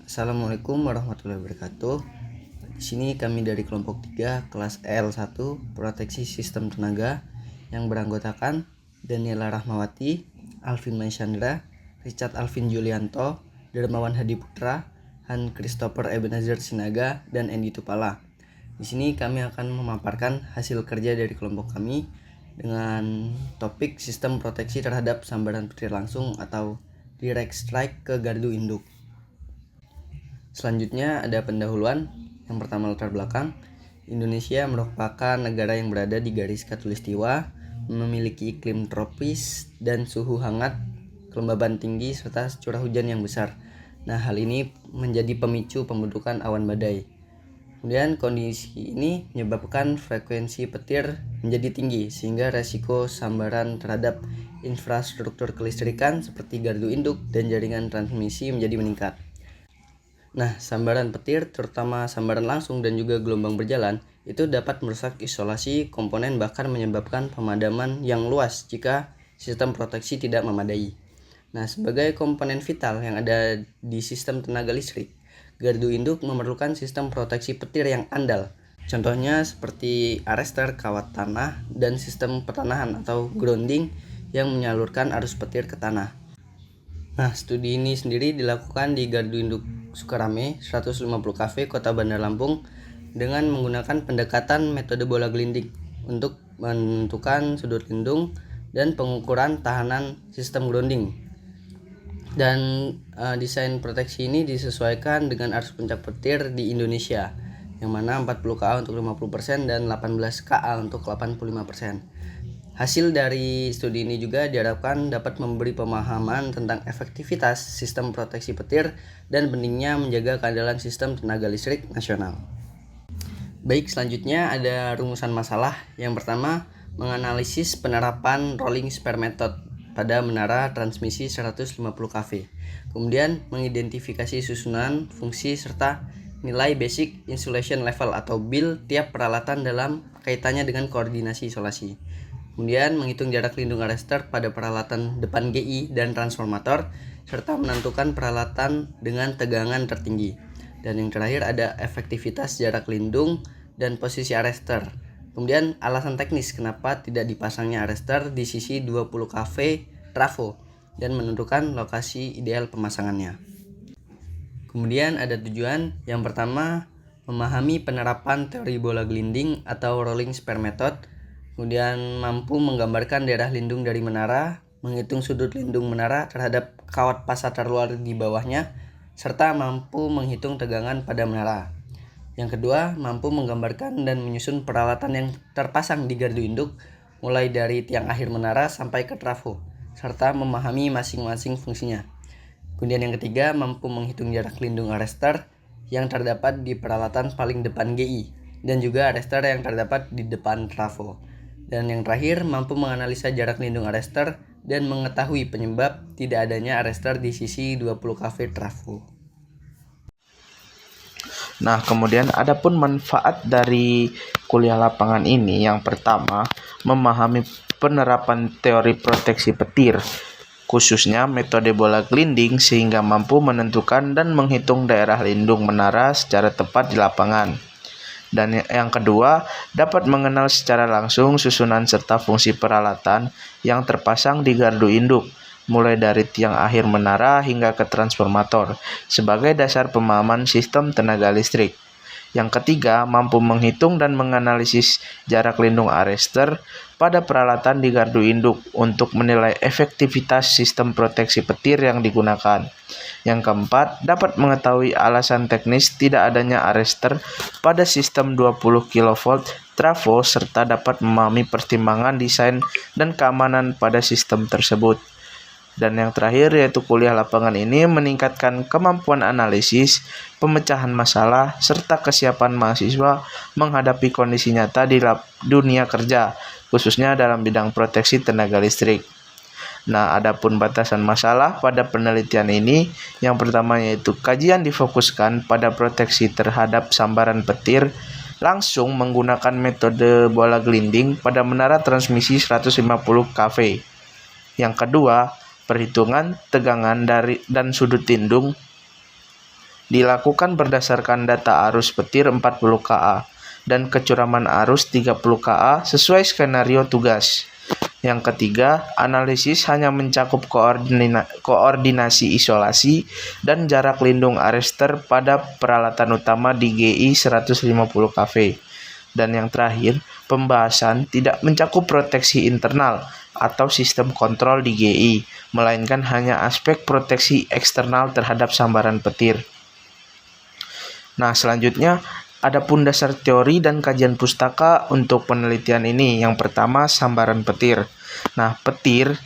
Assalamualaikum warahmatullahi wabarakatuh. Di sini kami dari kelompok 3 kelas L1 Proteksi Sistem Tenaga yang beranggotakan Daniela Rahmawati, Alvin Maishandra, Richard Alvin Julianto, Dermawan Hadi Putra, Han Christopher Ebenezer Sinaga, dan Endi Tupala. Di sini kami akan memaparkan hasil kerja dari kelompok kami dengan topik sistem proteksi terhadap sambaran petir langsung atau direct strike ke gardu induk. Selanjutnya ada pendahuluan. Yang pertama, latar belakang. Indonesia merupakan negara yang berada di garis khatulistiwa, memiliki iklim tropis dan suhu hangat, kelembaban tinggi serta curah hujan yang besar. Nah, hal ini menjadi pemicu pembentukan awan badai. Kemudian kondisi ini menyebabkan frekuensi petir menjadi tinggi sehingga resiko sambaran terhadap infrastruktur kelistrikan seperti gardu induk dan jaringan transmisi menjadi meningkat. Nah, sambaran petir, terutama sambaran langsung dan juga gelombang berjalan, itu dapat merusak isolasi komponen bahkan menyebabkan pemadaman yang luas jika sistem proteksi tidak memadai. Nah, sebagai komponen vital yang ada di sistem tenaga listrik, gardu induk memerlukan sistem proteksi petir yang andal. Contohnya seperti arrester kawat tanah dan sistem pertanahan atau grounding yang menyalurkan arus petir ke tanah. Nah, studi ini sendiri dilakukan di gardu induk Sukarame 150 kV Kota Bandar Lampung dengan menggunakan pendekatan metode bola gelinding untuk menentukan sudut lindung dan pengukuran tahanan sistem grounding. Dan desain proteksi ini disesuaikan dengan arus puncak petir di Indonesia, yang mana 40 kA untuk 50% dan 18 kA untuk 85%. Hasil dari studi ini juga diharapkan dapat memberi pemahaman tentang efektivitas sistem proteksi petir dan pentingnya menjaga keandalan sistem tenaga listrik nasional. Baik, selanjutnya ada rumusan masalah. Yang pertama, menganalisis penerapan rolling spare method pada menara transmisi 150 kV. Kemudian, mengidentifikasi susunan, fungsi, serta nilai basic insulation level atau BIL tiap peralatan dalam kaitannya dengan koordinasi isolasi. Kemudian menghitung jarak lindung arrester pada peralatan depan GI dan transformator, serta menentukan peralatan dengan tegangan tertinggi. Dan yang terakhir ada efektivitas jarak lindung dan posisi arrester. Kemudian alasan teknis kenapa tidak dipasangnya arrester di sisi 20 kV trafo dan menentukan lokasi ideal pemasangannya. Kemudian ada tujuan. Yang pertama, memahami penerapan teori bola gelinding atau rolling spare method. Kemudian mampu menggambarkan daerah lindung dari menara, menghitung sudut lindung menara terhadap kawat pasar terluar di bawahnya, serta mampu menghitung tegangan pada menara. Yang kedua, mampu menggambarkan dan menyusun peralatan yang terpasang di gardu induk, mulai dari tiang akhir menara sampai ke trafo, serta memahami masing-masing fungsinya. Kemudian yang ketiga, mampu menghitung jarak lindung arrester yang terdapat di peralatan paling depan GI, dan juga arrester yang terdapat di depan trafo. Dan yang terakhir, mampu menganalisa jarak lindung arrester dan mengetahui penyebab tidak adanya arrester di sisi 20 kV trafo. Nah, kemudian adapun manfaat dari kuliah lapangan ini, yang pertama, memahami penerapan teori proteksi petir, khususnya metode bola gelinding sehingga mampu menentukan dan menghitung daerah lindung menara secara tepat di lapangan. Dan yang kedua, dapat mengenal secara langsung susunan serta fungsi peralatan yang terpasang di gardu induk, mulai dari tiang akhir menara hingga ke transformator, sebagai dasar pemahaman sistem tenaga listrik. Yang ketiga, mampu menghitung dan menganalisis jarak lindung arrester pada peralatan di gardu induk untuk menilai efektivitas sistem proteksi petir yang digunakan. Yang keempat, dapat mengetahui alasan teknis tidak adanya arrester pada sistem 20 kV trafo serta dapat memahami pertimbangan desain dan keamanan pada sistem tersebut. Dan yang terakhir yaitu kuliah lapangan ini meningkatkan kemampuan analisis, pemecahan masalah, serta kesiapan mahasiswa menghadapi kondisi nyata di dunia kerja, khususnya dalam bidang proteksi tenaga listrik. Nah, adapun batasan masalah pada penelitian ini, yang pertama yaitu kajian difokuskan pada proteksi terhadap sambaran petir langsung menggunakan metode bola gelinding pada menara transmisi 150 kV. Yang kedua, perhitungan tegangan dan sudut lindung dilakukan berdasarkan data arus petir 40 kA dan kecuraman arus 30 kA sesuai skenario tugas. Yang ketiga, analisis hanya mencakup koordinasi isolasi dan jarak lindung arrester pada peralatan utama di GI 150 kV. Dan yang terakhir, pembahasan tidak mencakup proteksi internal atau sistem kontrol di GI, melainkan hanya aspek proteksi eksternal terhadap sambaran petir. Nah, selanjutnya adapun dasar teori dan kajian pustaka untuk penelitian ini. Yang pertama, sambaran petir. Nah, petir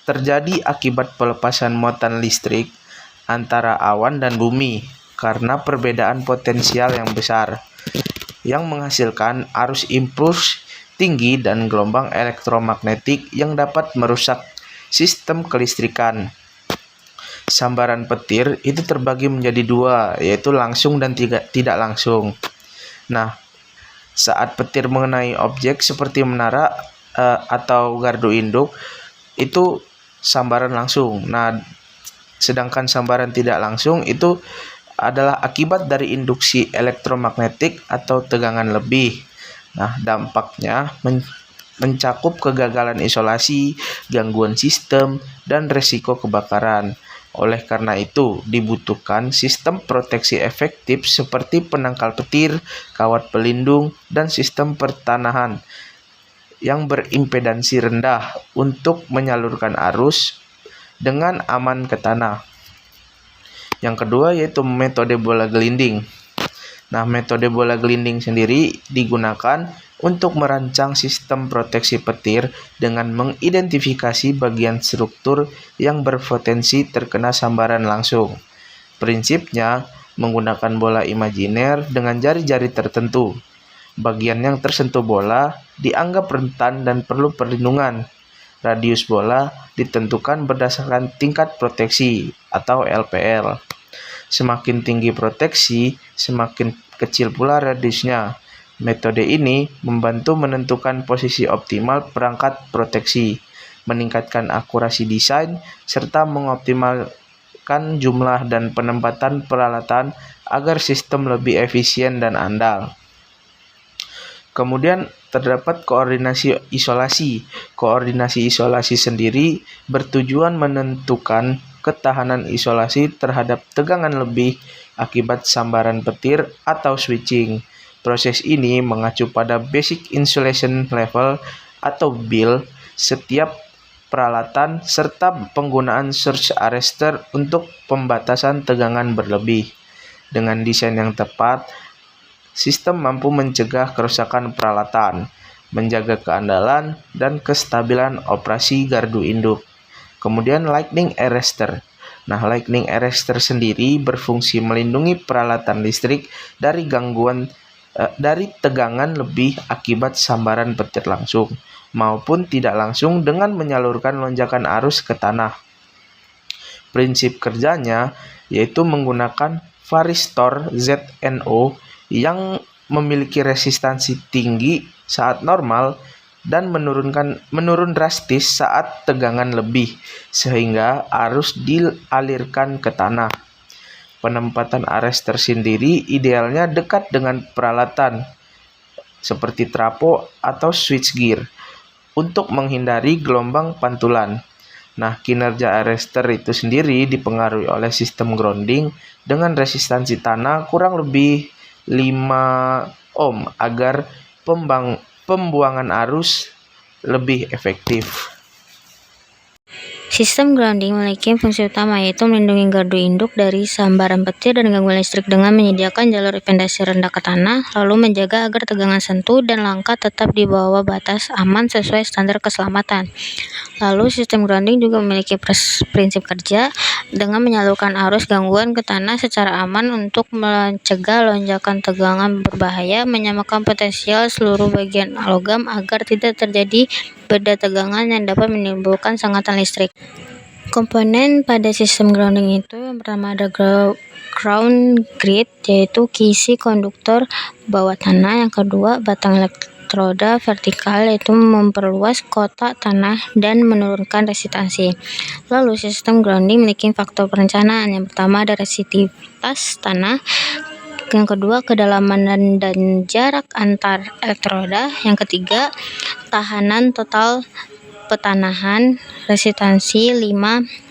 terjadi akibat pelepasan muatan listrik antara awan dan bumi karena perbedaan potensial yang besar, yang menghasilkan arus impuls tinggi dan gelombang elektromagnetik yang dapat merusak sistem kelistrikan. Sambaran petir itu terbagi menjadi dua, yaitu langsung dan tidak langsung. Nah, saat petir mengenai objek seperti menara atau gardu induk, itu sambaran langsung. Nah, sedangkan sambaran tidak langsung itu adalah akibat dari induksi elektromagnetik atau tegangan lebih. Nah, dampaknya mencakup kegagalan isolasi, gangguan sistem, dan resiko kebakaran. Oleh karena itu, dibutuhkan sistem proteksi efektif seperti penangkal petir, kawat pelindung, dan sistem pertanahan yang berimpedansi rendah untuk menyalurkan arus dengan aman ke tanah. Yang kedua yaitu metode bola gelinding. Nah, metode bola gelinding sendiri digunakan untuk merancang sistem proteksi petir dengan mengidentifikasi bagian struktur yang berpotensi terkena sambaran langsung. Prinsipnya, menggunakan bola imajiner dengan jari-jari tertentu. Bagian yang tersentuh bola dianggap rentan dan perlu perlindungan. Radius bola ditentukan berdasarkan tingkat proteksi atau LPL. Semakin tinggi proteksi, semakin kecil pula radiusnya. Metode ini membantu menentukan posisi optimal perangkat proteksi, meningkatkan akurasi desain, serta mengoptimalkan jumlah dan penempatan peralatan agar sistem lebih efisien dan andal. Kemudian terdapat koordinasi isolasi. Koordinasi isolasi sendiri bertujuan menentukan ketahanan isolasi terhadap tegangan lebih akibat sambaran petir atau switching. Proses ini mengacu pada Basic Insulation Level atau BIL setiap peralatan serta penggunaan surge arrestor untuk pembatasan tegangan berlebih. Dengan desain yang tepat, sistem mampu mencegah kerusakan peralatan, menjaga keandalan dan kestabilan operasi gardu induk. Kemudian lightning arrestor. Nah, lightning arrestor sendiri berfungsi melindungi peralatan listrik dari dari tegangan lebih akibat sambaran petir langsung maupun tidak langsung dengan menyalurkan lonjakan arus ke tanah. Prinsip kerjanya yaitu menggunakan varistor ZNO yang memiliki resistansi tinggi saat normal dan menurun drastis saat tegangan lebih, sehingga arus dialirkan ke tanah. Penempatan arrestor sendiri idealnya dekat dengan peralatan seperti trapo atau switchgear untuk menghindari gelombang pantulan. Nah, kinerja arrestor itu sendiri dipengaruhi oleh sistem grounding dengan resistansi tanah kurang lebih 5 ohm agar pembuangan arus lebih efektif. Sistem grounding memiliki fungsi utama yaitu melindungi gardu induk dari sambaran petir dan gangguan listrik dengan menyediakan jalur impedasi rendah ke tanah, lalu menjaga agar tegangan sentuh dan langkah tetap di bawah batas aman sesuai standar keselamatan. Lalu sistem grounding juga memiliki prinsip kerja dengan menyalurkan arus gangguan ke tanah secara aman untuk mencegah lonjakan tegangan berbahaya, menyamakan potensial seluruh bagian logam agar tidak terjadi beda tegangan yang dapat menimbulkan sengatan listrik. Komponen pada sistem grounding itu yang pertama ada ground grid, yaitu kisi konduktor bawah tanah. Yang kedua batang elektroda vertikal, yaitu memperluas kotak tanah dan menurunkan resistansi. Lalu sistem grounding memiliki faktor perencanaan. Yang pertama ada resistivitas tanah, yang kedua kedalaman dan jarak antar elektroda, yang ketiga tahanan total petanahan, resistansi 5.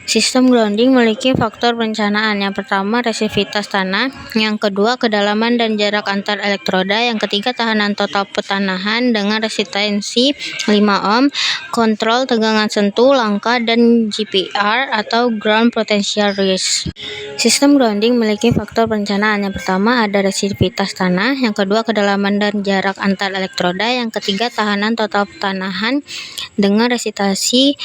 Sistem grounding memiliki faktor perencanaan. Yang pertama resistivitas tanah, yang kedua kedalaman dan jarak antar elektroda, yang ketiga tahanan total petanahan dengan resistansi 5 ohm, kontrol tegangan sentuh, langkah, dan GPR atau ground potential risk. Sistem grounding memiliki faktor perencanaan. Yang pertama ada resistivitas tanah, yang kedua kedalaman dan jarak antar elektroda, yang ketiga tahanan total petanahan dengan resistansi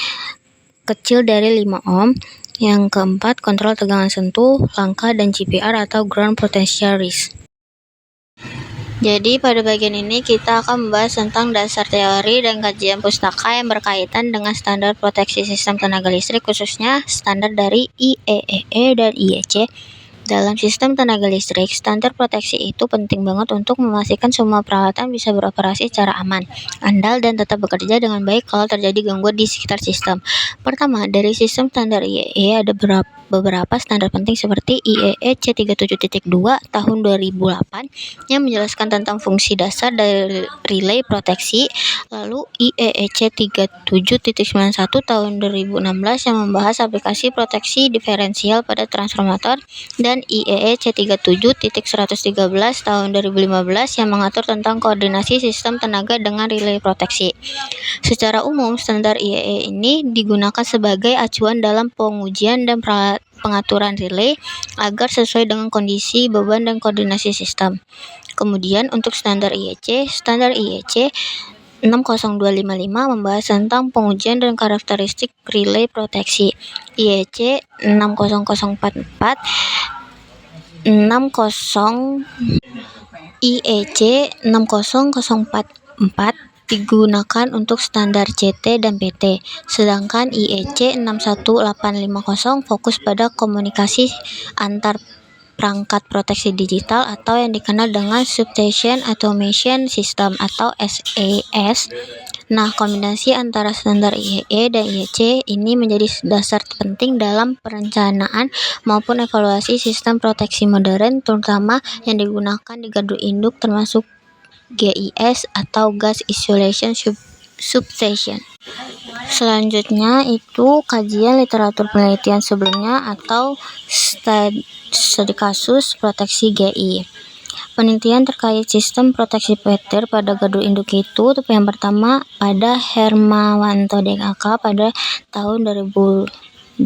kecil dari 5 ohm, yang keempat kontrol tegangan sentuh, langkah, dan GPR atau ground potential risk. Jadi pada bagian ini kita akan membahas tentang dasar teori dan kajian pustaka yang berkaitan dengan standar proteksi sistem tenaga listrik, khususnya standar dari IEEE dan IEC. Dalam sistem tenaga listrik, standar proteksi itu penting banget untuk memastikan semua peralatan bisa beroperasi secara aman, andal, dan tetap bekerja dengan baik kalau terjadi gangguan di sekitar sistem. Pertama, dari sistem standar IEEE ada beberapa standar penting seperti IEEE C37.2 tahun 2008 yang menjelaskan tentang fungsi dasar dari relay proteksi, lalu IEEE C37.91 tahun 2016 yang membahas aplikasi proteksi diferensial pada transformator, dan IEEE C37.113 tahun 2015 yang mengatur tentang koordinasi sistem tenaga dengan relay proteksi. Secara umum, standar IEEE ini digunakan sebagai acuan dalam pengujian dan pengaturan relay agar sesuai dengan kondisi beban dan koordinasi sistem. Kemudian untuk standar IEC 60255 membahas tentang pengujian dan karakteristik relay proteksi. IEC 60044 digunakan untuk standar CT dan PT, sedangkan IEC 61850 fokus pada komunikasi antar perangkat proteksi digital atau yang dikenal dengan Substation Automation System atau SAS. Nah, kombinasi antara standar IEE dan IEC ini menjadi dasar penting dalam perencanaan maupun evaluasi sistem proteksi modern, terutama yang digunakan di gardu induk termasuk GIS atau Gas Isolation Substation. Selanjutnya itu kajian literatur penelitian sebelumnya atau studi kasus proteksi GI. Penelitian terkait sistem proteksi petir pada gardu induk itu yang pertama pada Hermawanto DKK pada tahun 2024,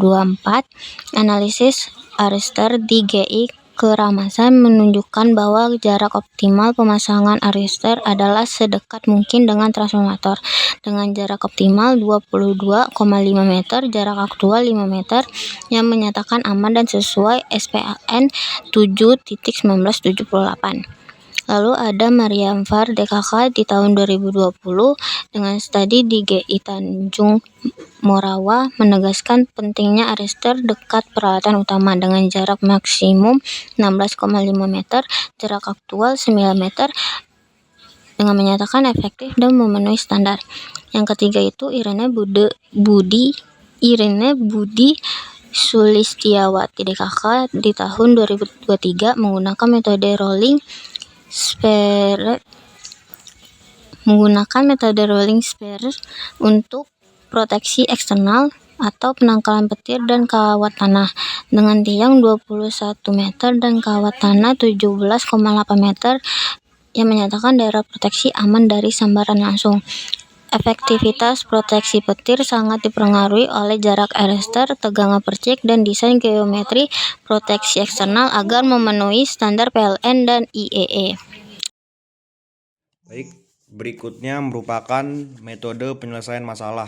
analisis arrester di GI keramasan menunjukkan bahwa jarak optimal pemasangan arrester adalah sedekat mungkin dengan transformator dengan jarak optimal 22,5 meter, jarak aktual 5 meter, yang menyatakan aman dan sesuai SPAN 7.1978. Lalu ada Mariam Far DKK di tahun 2020 dengan studi di GI Tanjung Morawa menegaskan pentingnya arrester dekat peralatan utama dengan jarak maksimum 16,5 meter, jarak aktual 9 meter, dengan menyatakan efektif dan memenuhi standar. Yang ketiga itu Irene Budi Sulistiawati DKK di tahun 2023 menggunakan metode rolling spare untuk proteksi eksternal atau penangkalan petir dan kawat tanah dengan tiang 21 meter dan kawat tanah 17,8 meter yang menyatakan daerah proteksi aman dari sambaran langsung. Efektivitas proteksi petir sangat dipengaruhi oleh jarak arrester, tegangan percik, dan desain geometri proteksi eksternal agar memenuhi standar PLN dan IEE. Baik, berikutnya merupakan metode penyelesaian masalah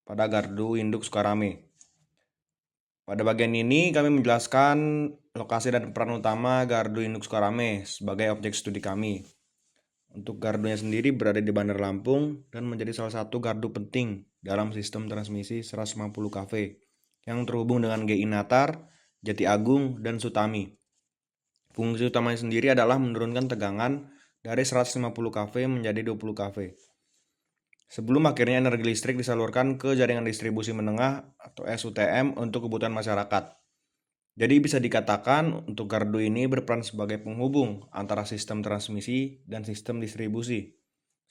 pada gardu induk Sukarame. Pada bagian ini kami menjelaskan lokasi dan peran utama gardu induk Sukarame sebagai objek studi kami. Untuk gardunya sendiri berada di Bandar Lampung dan menjadi salah satu gardu penting dalam sistem transmisi 150 kV yang terhubung dengan GI Natar, Jati Agung, dan Sutami. Fungsi utamanya sendiri adalah menurunkan tegangan dari 150 kV menjadi 20 kV. Sebelum akhirnya energi listrik disalurkan ke jaringan distribusi menengah atau SUTM untuk kebutuhan masyarakat. Jadi bisa dikatakan untuk gardu ini berperan sebagai penghubung antara sistem transmisi dan sistem distribusi.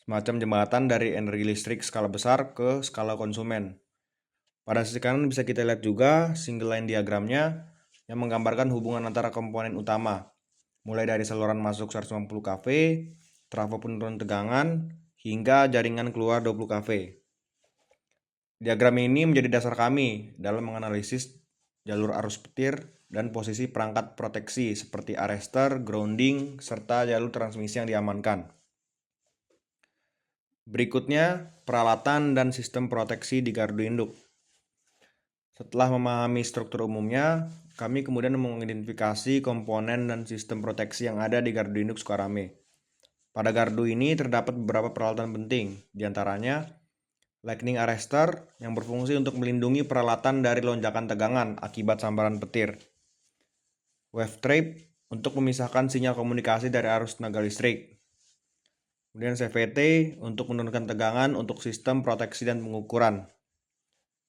Semacam jembatan dari energi listrik skala besar ke skala konsumen. Pada sisi kanan bisa kita lihat juga single line diagramnya yang menggambarkan hubungan antara komponen utama, mulai dari saluran masuk 150 kV, trafo penurun tegangan, hingga jaringan keluar 20 kV. Diagram ini menjadi dasar kami dalam menganalisis jalur arus petir dan posisi perangkat proteksi seperti arrestor, grounding, serta jalur transmisi yang diamankan. Berikutnya, peralatan dan sistem proteksi di gardu induk. Setelah memahami struktur umumnya, kami kemudian mengidentifikasi komponen dan sistem proteksi yang ada di gardu induk Sukarame. Pada gardu ini terdapat beberapa peralatan penting, diantaranya lightning arrestor yang berfungsi untuk melindungi peralatan dari lonjakan tegangan akibat sambaran petir, wave trap untuk memisahkan sinyal komunikasi dari arus tenaga listrik, kemudian CVT untuk menurunkan tegangan untuk sistem proteksi dan pengukuran.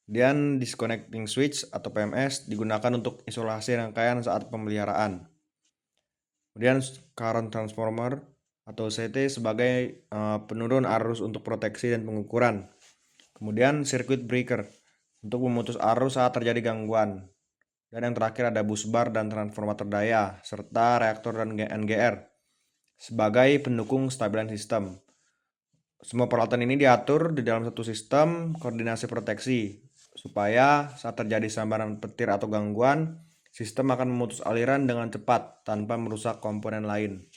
Dan disconnecting switch atau PMS digunakan untuk isolasi rangkaian saat pemeliharaan. Kemudian current transformer atau CT sebagai penurun arus untuk proteksi dan pengukuran. Kemudian circuit breaker untuk memutus arus saat terjadi gangguan. Dan yang terakhir ada bus bar dan transformator daya serta reaktor dan NGR sebagai pendukung stabilan sistem. Semua peralatan ini diatur di dalam satu sistem koordinasi proteksi supaya saat terjadi sambaran petir atau gangguan, sistem akan memutus aliran dengan cepat tanpa merusak komponen lain.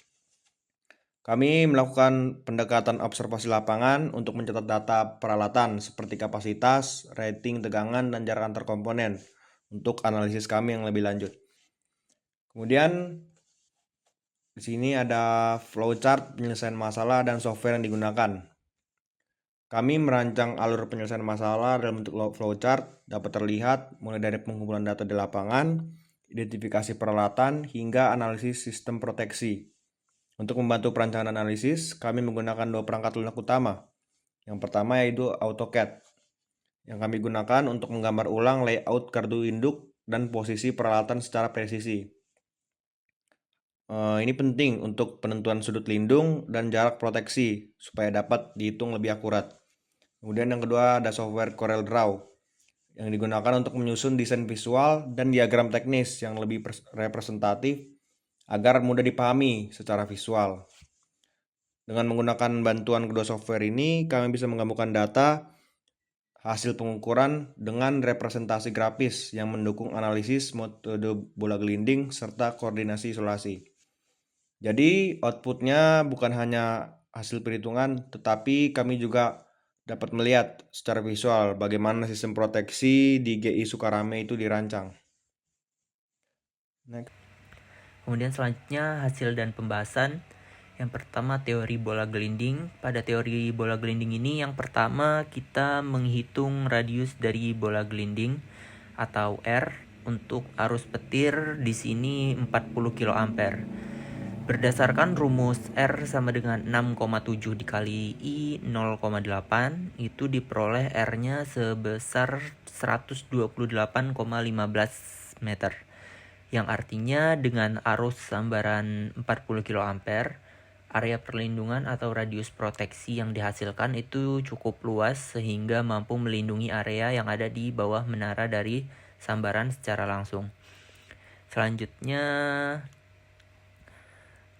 Kami melakukan pendekatan observasi lapangan untuk mencatat data peralatan seperti kapasitas, rating tegangan, dan jarak antar komponen untuk analisis kami yang lebih lanjut. Kemudian di sini ada flowchart penyelesaian masalah dan software yang digunakan. Kami merancang alur penyelesaian masalah dalam bentuk flowchart dapat terlihat mulai dari pengumpulan data di lapangan, identifikasi peralatan, hingga analisis sistem proteksi. Untuk membantu perancangan analisis, kami menggunakan dua perangkat lunak utama. Yang pertama yaitu AutoCAD, yang kami gunakan untuk menggambar ulang layout gardu induk dan posisi peralatan secara presisi. Ini penting untuk penentuan sudut lindung dan jarak proteksi supaya dapat dihitung lebih akurat. Kemudian yang kedua ada software CorelDRAW yang digunakan untuk menyusun desain visual dan diagram teknis yang lebih representatif agar mudah dipahami secara visual. Dengan menggunakan bantuan kedua software ini, kami bisa menggabungkan data hasil pengukuran dengan representasi grafis yang mendukung analisis metode bola gelinding serta koordinasi isolasi. Jadi outputnya bukan hanya hasil perhitungan, tetapi kami juga dapat melihat secara visual bagaimana sistem proteksi di GI Sukarame itu dirancang. Next. Kemudian selanjutnya hasil dan pembahasan. Yang pertama teori bola gelinding. Pada teori bola gelinding ini yang pertama kita menghitung radius dari bola gelinding atau R untuk arus petir di sini 40 kA. Berdasarkan rumus R sama dengan 6,7 dikali I 0,8 itu diperoleh R-nya sebesar 128,15 meter. Yang artinya dengan arus sambaran 40 kA, area perlindungan atau radius proteksi yang dihasilkan itu cukup luas sehingga mampu melindungi area yang ada di bawah menara dari sambaran secara langsung. Selanjutnya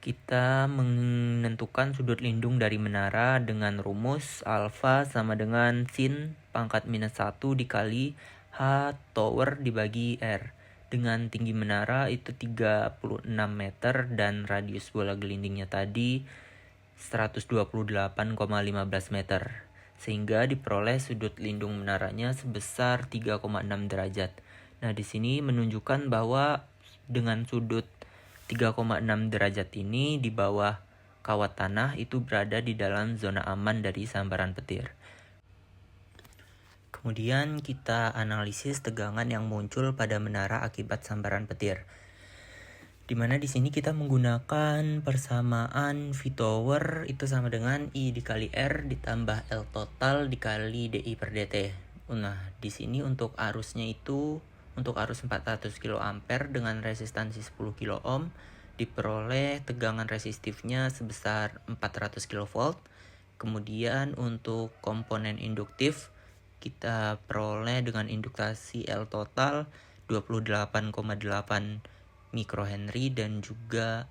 kita menentukan sudut lindung dari menara dengan rumus alfa sama dengan sin pangkat minus 1 dikali H tower dibagi R. Dengan tinggi menara itu 36 meter dan radius bola gelindingnya tadi 128,15 meter. Sehingga diperoleh sudut lindung menaranya sebesar 3,6 derajat. Nah, di sini menunjukkan bahwa dengan sudut 3,6 derajat ini di bawah kawat tanah itu berada di dalam zona aman dari sambaran petir. Kemudian kita analisis tegangan yang muncul pada menara akibat sambaran petir. Dimana di sini kita menggunakan persamaan V tower itu sama dengan I dikali R ditambah L total dikali DI per dt. Nah, di sini untuk arusnya itu untuk arus 400 kA dengan resistansi 10 kΩ diperoleh tegangan resistifnya sebesar 400 kV. Kemudian untuk komponen induktif kita peroleh dengan induktasi L total 28,8 mikrohenry dan juga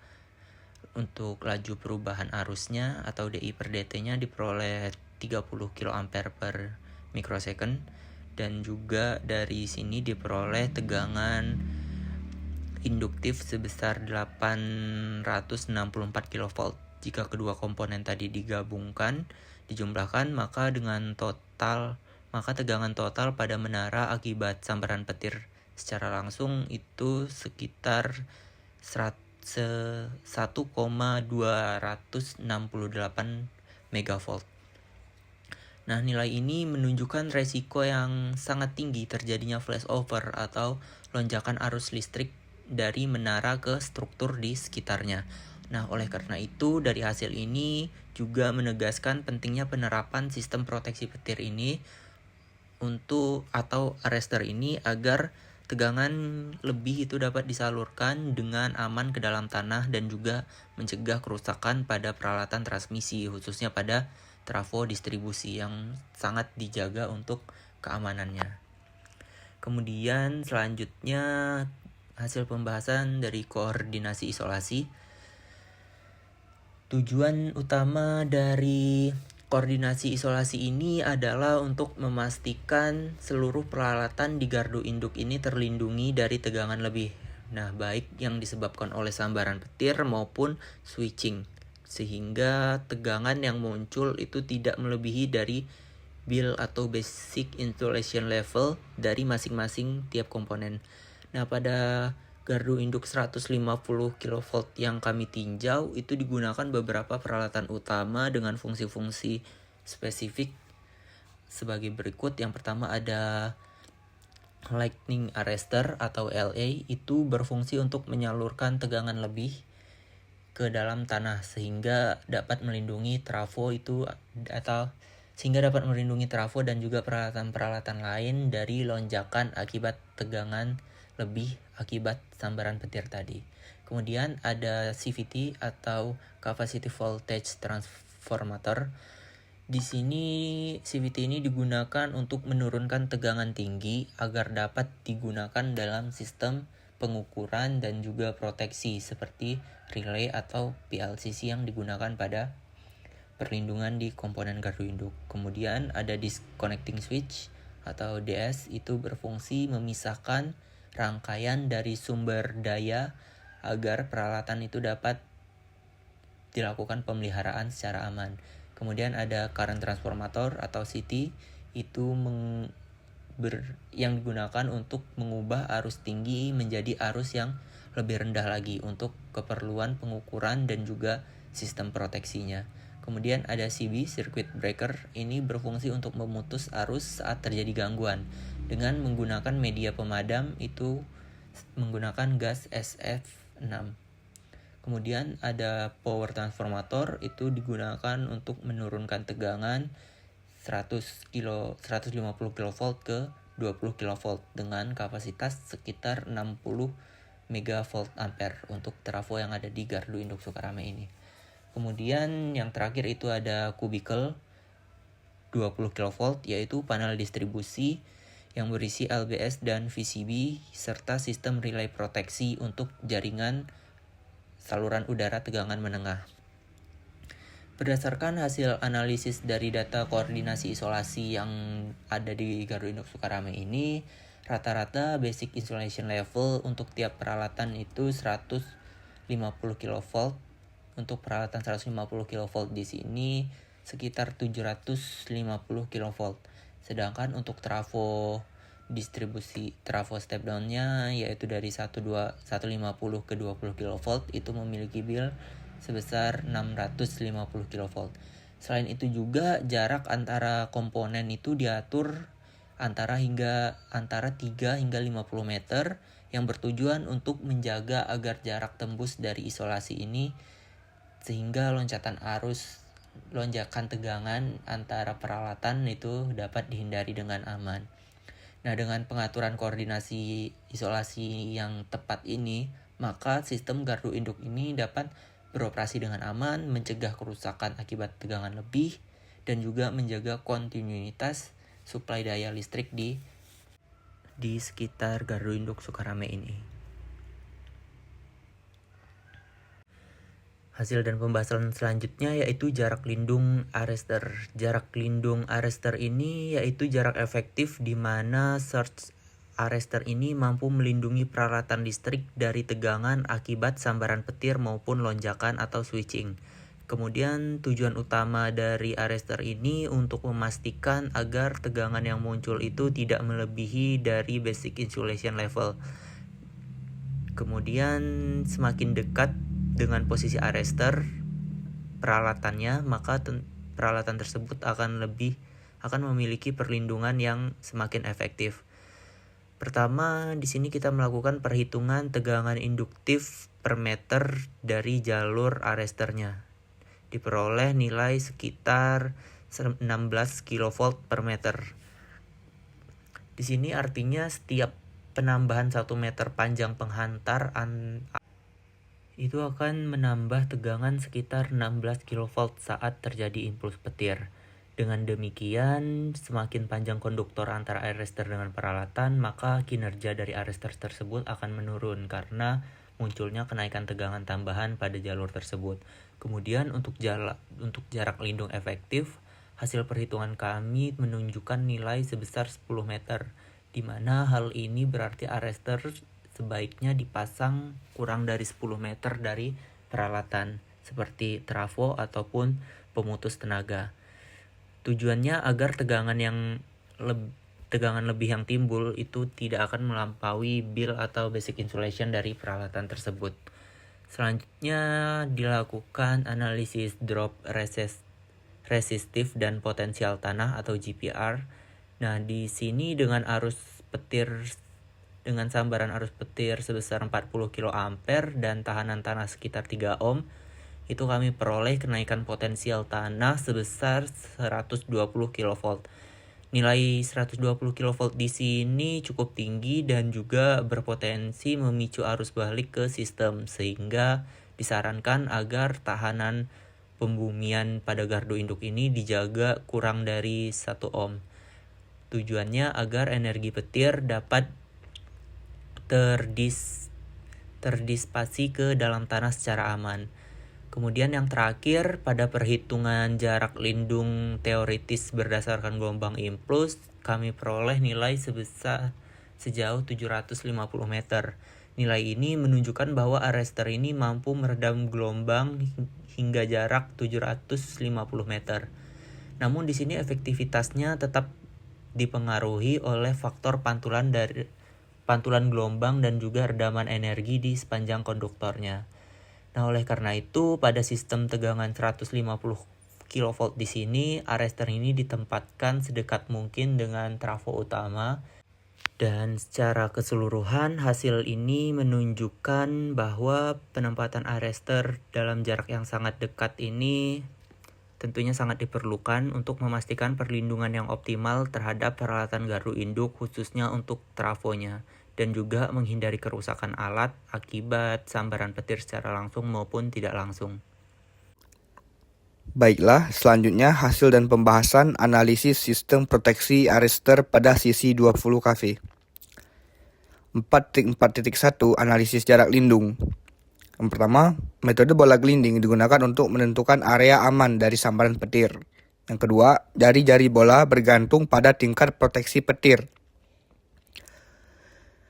untuk laju perubahan arusnya atau DI per dt-nya diperoleh 30 kA per mikrosecond, dan juga dari sini diperoleh tegangan induktif sebesar 864 kV. Jika kedua komponen tadi digabungkan, dijumlahkan, maka tegangan total pada menara akibat sambaran petir secara langsung itu sekitar 1,268 megavolt. Nah, nilai ini menunjukkan resiko yang sangat tinggi terjadinya flashover atau lonjakan arus listrik dari menara ke struktur di sekitarnya. Nah, oleh karena itu dari hasil ini juga menegaskan pentingnya penerapan sistem proteksi petir ini atau arrestor ini agar tegangan lebih itu dapat disalurkan dengan aman ke dalam tanah dan juga mencegah kerusakan pada peralatan transmisi, khususnya pada trafo distribusi yang sangat dijaga untuk keamanannya. Kemudian selanjutnya hasil pembahasan dari koordinasi isolasi. Tujuan utama dari koordinasi isolasi ini adalah untuk memastikan seluruh peralatan di gardu induk ini terlindungi dari tegangan lebih. Nah, baik yang disebabkan oleh sambaran petir maupun switching, sehingga tegangan yang muncul itu tidak melebihi dari BIL atau basic insulation level dari masing-masing tiap komponen. Nah, pada gardu induk 150 kV yang kami tinjau itu digunakan beberapa peralatan utama dengan fungsi-fungsi spesifik sebagai berikut. Yang pertama ada lightning arrestor atau LA, itu berfungsi untuk menyalurkan tegangan lebih ke dalam tanah sehingga dapat melindungi trafo dan juga peralatan-peralatan lain dari lonjakan akibat tegangan lebih akibat sambaran petir tadi. Kemudian ada CVT atau Capacity Voltage Transformator. Di sini CVT ini digunakan untuk menurunkan tegangan tinggi agar dapat digunakan dalam sistem pengukuran dan juga proteksi seperti relay atau PLCC yang digunakan pada perlindungan di komponen gardu induk. Kemudian ada disconnecting switch atau DS, itu berfungsi memisahkan rangkaian dari sumber daya agar peralatan itu dapat dilakukan pemeliharaan secara aman. Kemudian ada current transformator atau CT, itu yang digunakan untuk mengubah arus tinggi menjadi arus yang lebih rendah lagi untuk keperluan pengukuran dan juga sistem proteksinya. Kemudian ada CB, circuit breaker, ini berfungsi untuk memutus arus saat terjadi gangguan dengan menggunakan media pemadam, itu menggunakan gas SF6. Kemudian ada power transformator, itu digunakan untuk menurunkan tegangan 150 kV ke 20 kV dengan kapasitas sekitar 60 megavolt ampere untuk trafo yang ada di gardu induk Sukarame ini. Kemudian yang terakhir itu ada kubikel 20 kV, yaitu panel distribusi yang berisi LBS dan VCB serta sistem relay proteksi untuk jaringan saluran udara tegangan menengah. Berdasarkan hasil analisis dari data koordinasi isolasi yang ada di gardu induk Sukarame ini, rata-rata basic insulation level untuk tiap peralatan itu 150 kV. Untuk peralatan 150 kV di sini sekitar 750 kV. Sedangkan untuk trafo distribusi, trafo step down-nya yaitu dari 150 ke 20 kV itu memiliki BIL sebesar 650 kV. Selain itu juga jarak antara komponen itu diatur antara 3 hingga 50 meter yang bertujuan untuk menjaga agar jarak tembus dari isolasi ini sehingga lonjakan tegangan antara peralatan itu dapat dihindari dengan aman. Nah, dengan pengaturan koordinasi isolasi yang tepat ini, maka sistem gardu induk ini dapat beroperasi dengan aman, mencegah kerusakan akibat tegangan lebih, dan juga menjaga kontinuitas suplai daya listrik di sekitar gardu induk Sukarame ini. Hasil dan pembahasan selanjutnya yaitu jarak lindung arrester. Jarak lindung arrester ini yaitu jarak efektif di mana surge arrester ini mampu melindungi peralatan listrik dari tegangan akibat sambaran petir maupun lonjakan atau switching. Kemudian tujuan utama dari arrester ini untuk memastikan agar tegangan yang muncul itu tidak melebihi dari basic insulation level. Kemudian semakin dekat dengan posisi arrester peralatannya, maka peralatan tersebut akan memiliki perlindungan yang semakin efektif. Pertama, di sini kita melakukan perhitungan tegangan induktif per meter dari jalur arresternya. Diperoleh nilai sekitar 16 kV per meter. Di sini artinya setiap penambahan 1 meter panjang penghantar itu akan menambah tegangan sekitar 16 kV saat terjadi impuls petir. Dengan demikian, semakin panjang konduktor antara arrester dengan peralatan, maka kinerja dari arrester tersebut akan menurun karena munculnya kenaikan tegangan tambahan pada jalur tersebut. Kemudian untuk jarak lindung efektif, hasil perhitungan kami menunjukkan nilai sebesar 10 meter, di mana hal ini berarti arrester sebaiknya dipasang kurang dari 10 meter dari peralatan seperti trafo ataupun pemutus tenaga. Tujuannya agar tegangan lebih yang timbul itu tidak akan melampaui bill atau basic insulation dari peralatan tersebut. Selanjutnya dilakukan analisis drop resistif dan potensial tanah atau GPR. Nah, di sini dengan sambaran arus petir sebesar 40 kA dan tahanan tanah sekitar 3 ohm, itu kami peroleh kenaikan potensial tanah sebesar 120 kV. Nilai 120 kV di sini cukup tinggi dan juga berpotensi memicu arus balik ke sistem, sehingga disarankan agar tahanan pembumian pada gardu induk ini dijaga kurang dari 1 ohm. Tujuannya agar energi petir dapat terdisipasi ke dalam tanah secara aman. Kemudian yang terakhir, pada perhitungan jarak lindung teoritis berdasarkan gelombang impuls, kami peroleh nilai sejauh 750 meter. Nilai ini menunjukkan bahwa arrester ini mampu meredam gelombang hingga jarak 750 meter. Namun di sini efektivitasnya tetap dipengaruhi oleh faktor pantulan gelombang dan juga redaman energi di sepanjang konduktornya. Nah, oleh karena itu, pada sistem tegangan 150 kV di sini, arrester ini ditempatkan sedekat mungkin dengan trafo utama. Dan secara keseluruhan, hasil ini menunjukkan bahwa penempatan arrester dalam jarak yang sangat dekat ini tentunya sangat diperlukan untuk memastikan perlindungan yang optimal terhadap peralatan gardu induk, khususnya untuk trafonya, dan juga menghindari kerusakan alat akibat sambaran petir secara langsung maupun tidak langsung. Baiklah, selanjutnya hasil dan pembahasan analisis sistem proteksi arrester pada sisi 20 kV. 4.4.1 Analisis jarak lindung. Yang pertama, metode bola gelinding digunakan untuk menentukan area aman dari sambaran petir. Yang kedua, jari-jari bola bergantung pada tingkat proteksi petir.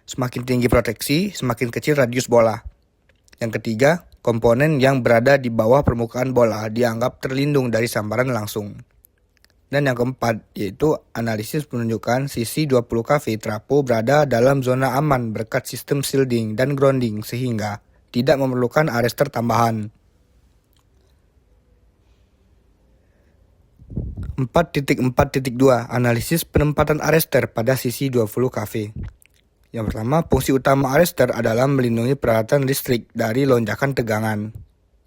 Semakin tinggi proteksi, semakin kecil radius bola. Yang ketiga, komponen yang berada di bawah permukaan bola dianggap terlindung dari sambaran langsung. Dan yang keempat, yaitu analisis menunjukkan sisi 20 kV trafo berada dalam zona aman berkat sistem shielding dan grounding sehingga tidak memerlukan arrester tambahan. 4.4.2 Analisis penempatan arrester pada sisi 20 kV. Yang pertama, fungsi utama arrestor adalah melindungi peralatan listrik dari lonjakan tegangan.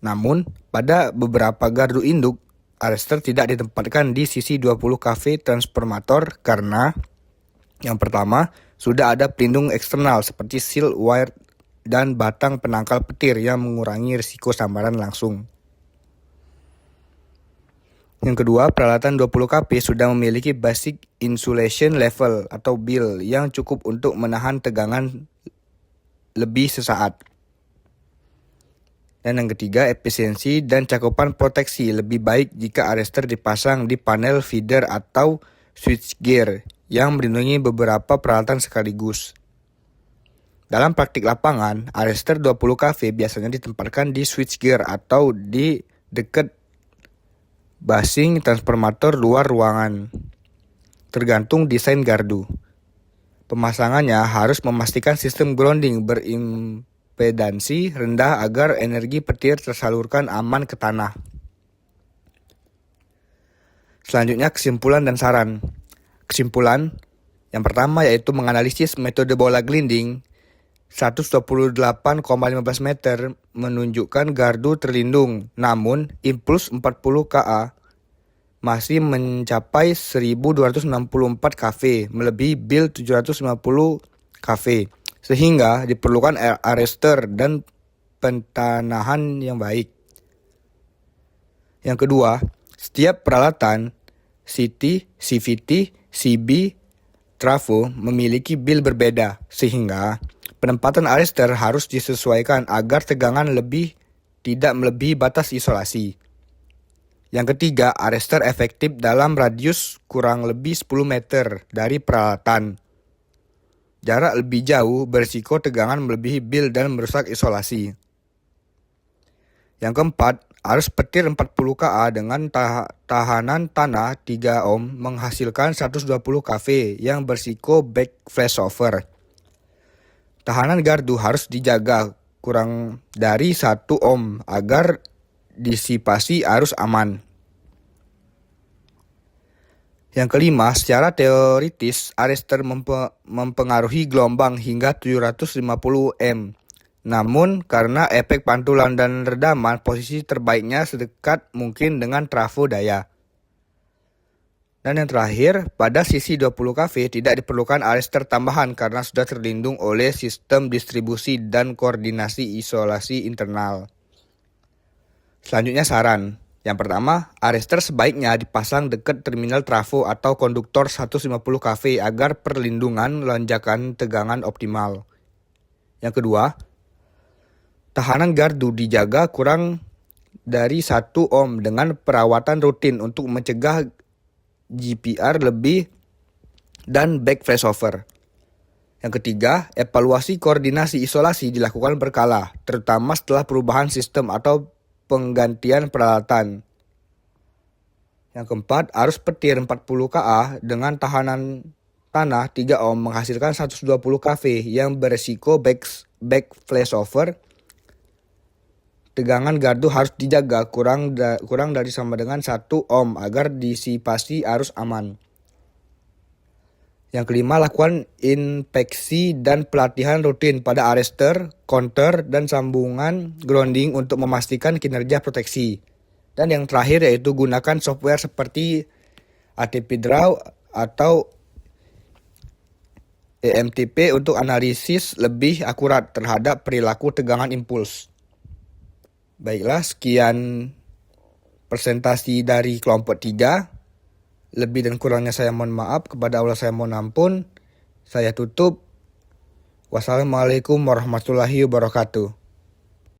Namun, pada beberapa gardu induk, arrestor tidak ditempatkan di sisi 20 kV transformator karena yang pertama, sudah ada pelindung eksternal seperti seal wire dan batang penangkal petir yang mengurangi risiko sambaran langsung. Yang kedua, peralatan 20 kV sudah memiliki basic insulation level atau BIL yang cukup untuk menahan tegangan lebih sesaat. Dan yang ketiga, efisiensi dan cakupan proteksi lebih baik jika arrestor dipasang di panel feeder atau switchgear yang melindungi beberapa peralatan sekaligus. Dalam praktik lapangan, arrestor 20 kV biasanya ditempatkan di switchgear atau di dekat basing transformator luar ruangan, tergantung desain gardu. Pemasangannya harus memastikan sistem grounding berimpedansi rendah agar energi petir tersalurkan aman ke tanah. Selanjutnya kesimpulan dan saran. Kesimpulan yang pertama yaitu menganalisis metode bola gelinding 128,15 meter menunjukkan gardu terlindung, namun impuls 40 kA masih mencapai 1264 kV, melebihi BIL 750 kV, sehingga diperlukan arrestor dan pentanahan yang baik. Yang kedua, setiap peralatan CT, CVT, CB, trafo memiliki BIL berbeda, sehingga penempatan arrestor harus disesuaikan agar tegangan tidak melebihi batas isolasi. Yang ketiga, arrestor efektif dalam radius kurang lebih 10 meter dari peralatan. Jarak lebih jauh berisiko tegangan melebihi BIL dan merusak isolasi. Yang keempat, arus petir 40 kA dengan tahanan tanah 3 ohm menghasilkan 120 kV yang berisiko back flashover. Tahanan gardu harus dijaga kurang dari 1 ohm agar disipasi arus aman. Yang kelima, secara teoritis, arrestor mempengaruhi gelombang hingga 750 M. Namun, karena efek pantulan dan redaman, posisi terbaiknya sedekat mungkin dengan trafo daya. Dan yang terakhir, pada sisi 20 kV tidak diperlukan arrestor tambahan karena sudah terlindung oleh sistem distribusi dan koordinasi isolasi internal. Selanjutnya saran. Yang pertama, arrestor sebaiknya dipasang dekat terminal trafo atau konduktor 150 kV agar perlindungan lonjakan tegangan optimal. Yang kedua, tahanan gardu dijaga kurang dari 1 ohm dengan perawatan rutin untuk mencegah GPR lebih dan back flashover. Yang ketiga, evaluasi koordinasi isolasi dilakukan berkala, terutama setelah perubahan sistem atau penggantian peralatan. Yang keempat, arus petir 40 kA dengan tahanan tanah 3 ohm menghasilkan 120 kV yang beresiko back flashover. Tegangan gardu harus dijaga kurang dari sama dengan 1 ohm agar disipasi arus aman. Yang kelima, lakukan inspeksi dan pelatihan rutin pada arrestor, counter, dan sambungan grounding untuk memastikan kinerja proteksi. Dan yang terakhir yaitu gunakan software seperti ATP Draw atau EMTP untuk analisis lebih akurat terhadap perilaku tegangan impuls. Baiklah, sekian presentasi dari kelompok 3. Lebih dan kurangnya saya mohon maaf, kepada Allah saya mohon ampun. Saya tutup. Wassalamualaikum warahmatullahi wabarakatuh.